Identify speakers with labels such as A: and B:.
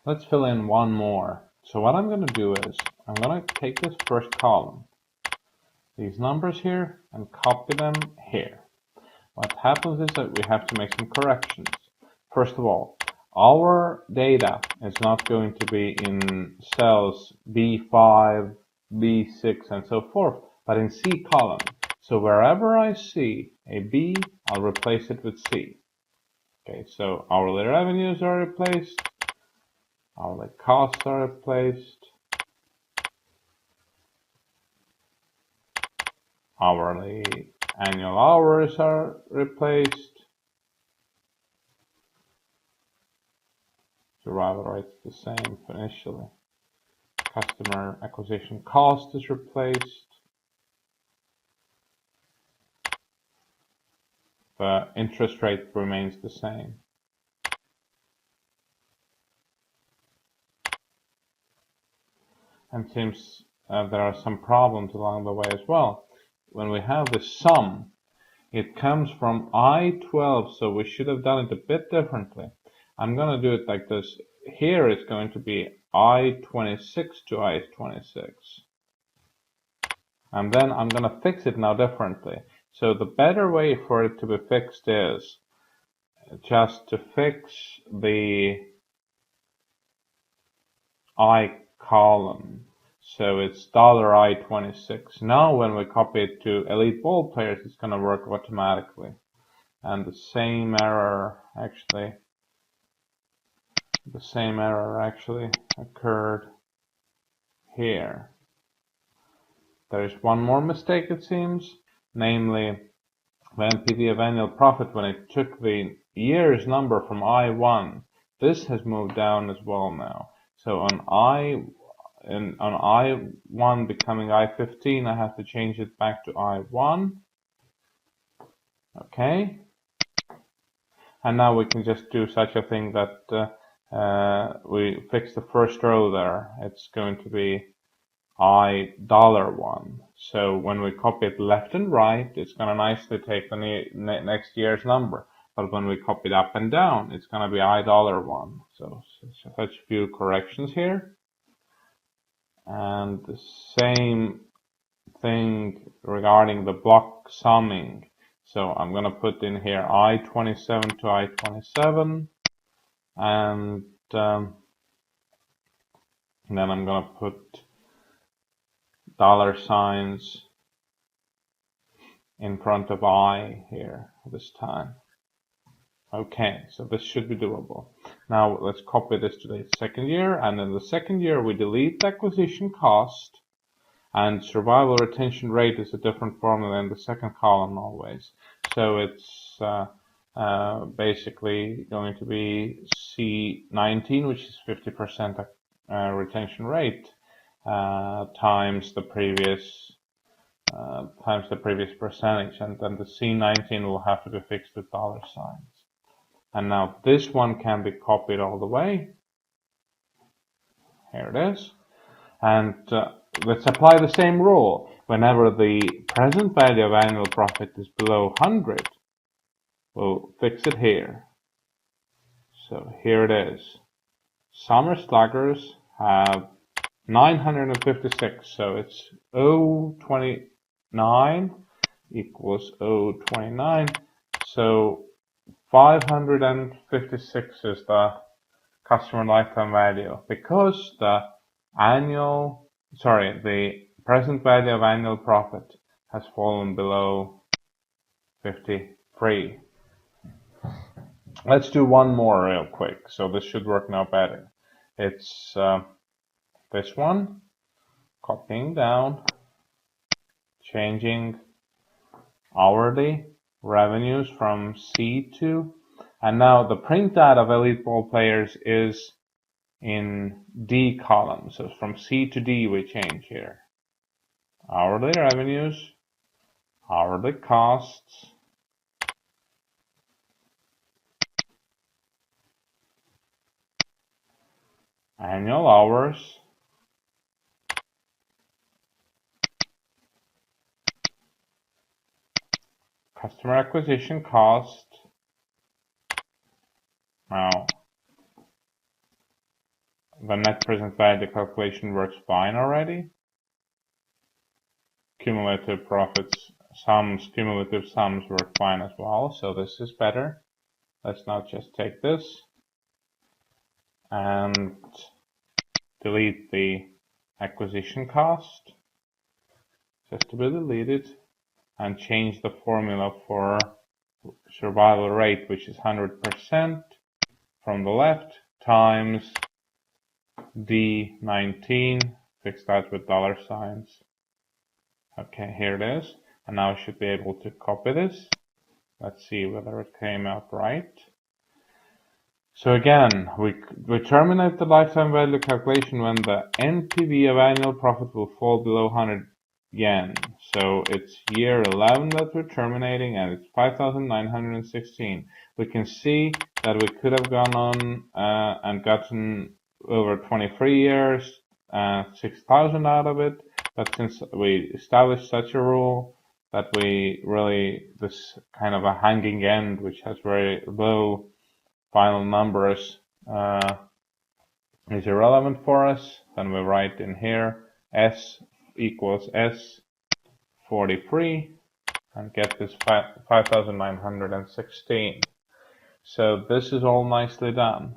A: Let's fill in one more. So what I'm going to do is I'm going to take this first column, these numbers here, and copy them here. What happens is that we have to make some corrections. First of all, our data is not going to be in cells B5, B6, and so forth, but in C column. So wherever I see a B, I'll replace it with C. Okay, so hourly revenues are replaced, hourly costs are replaced, hourly annual hours are replaced, survival rate is the same initially. Customer acquisition cost is replaced. The interest rate remains the same. And seems there are some problems along the way as well. When we have the sum, it comes from I-12, so we should have done it a bit differently. I'm going to do it like this. Here it's going to be I-26 to I-26. And then I'm going to fix it now differently. So the better way for it to be fixed is just to fix the I column. So it's $I26. Now when we copy it to elite ball players, it's going to work automatically. And the same error actually occurred here. There is one more mistake, it seems, namely the NPV of annual profit when it took the year's number from I1. This has moved down as well now. So on I1 becoming I15, I have to change it back to I1. Okay. And now we can just do such a thing that we fix the first row there. It's going to be $1. So when we copy it left and right, it's going to nicely take the next year's number. But when we copy it up and down, it's going to be $1. So such few corrections here. And the same thing regarding the block summing. So I'm going to put in here I27 to I27. And then I'm going to put dollar signs in front of I here this time. Okay, so this should be doable. Now let's copy this to the second year, and in the second year we delete the acquisition cost, and survival retention rate is a different formula in the second column always. So it's basically going to be C19, which is 50% retention rate, times the previous percentage, and then the C19 will have to be fixed with dollar signs. And now this one can be copied all the way. Here it is. And let's apply the same rule. Whenever the present value of annual profit is below 100, we'll fix it here. So here it is. Summer sluggers have 956, so it's 0.29 equals 0.29. So 556 is the customer lifetime value, because the present value of annual profit has fallen below 53. Let's do one more real quick. So this should work now better. It's this one, copying down, changing hourly revenues from C2, and now the print data of elite ball players is in D column. So from C to D we change here. Hourly revenues, hourly costs, annual hours, customer acquisition cost. Now the net present value calculation works fine already. Cumulative profits, cumulative sums work fine as well, so this is better. Let's now just take this and delete the acquisition cost, just to be deleted, and change the formula for survival rate, which is 100% from the left, times D19, fix that with dollar signs. Okay, here it is, and now I should be able to copy this. Let's see whether it came out right. So again, we terminate the lifetime value calculation when the NPV of annual profit will fall below 100 yen. So it's year 11 that we're terminating, and it's 5,916. We can see that we could have gone on and gotten over 23 years, 6,000 out of it. But since we established such a rule that this kind of a hanging end, which has very low final numbers, is irrelevant for us, then we write in here S equals S43 and get this 5,916. So this is all nicely done.